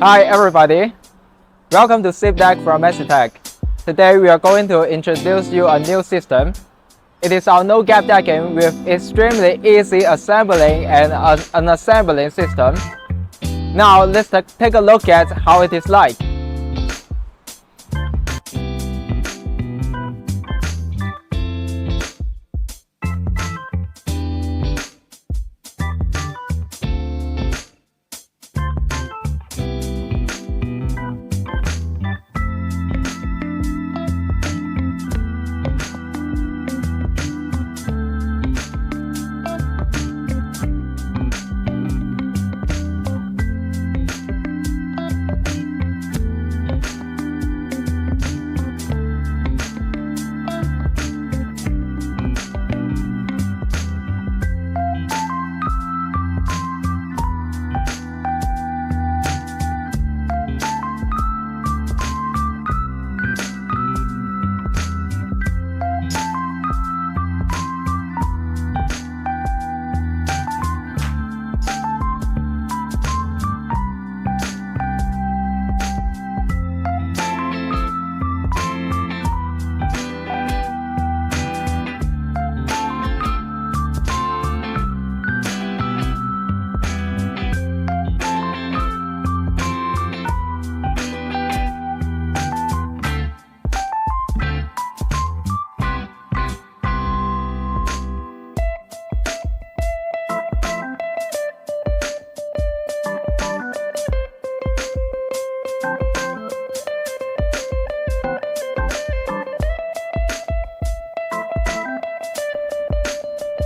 Hi everybody, welcome to ZipDeck from MecyTech. Today we are going to introduce you a new system. It is our no-gap decking with extremely easy assembling and unassembling system. Now let's take a look at how it is like.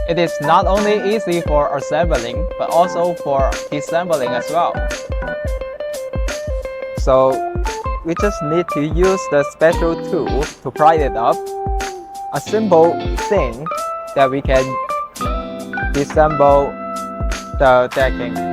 It is not only easy for assembling, but also for disassembling as well. So we just need to use the special tool to pry it up. A simple thing that we can disassemble the decking.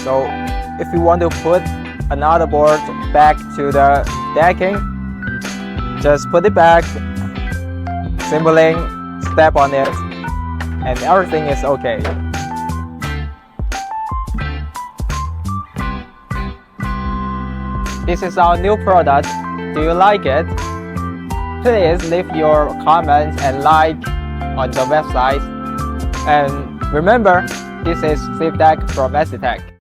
So if you want to put another board back to the decking, just put it back, simply step on it, and everything is okay. This is our new product. Do you like it? Please leave your comments and like on the website. And remember, this is ZipDeck from MecyTech.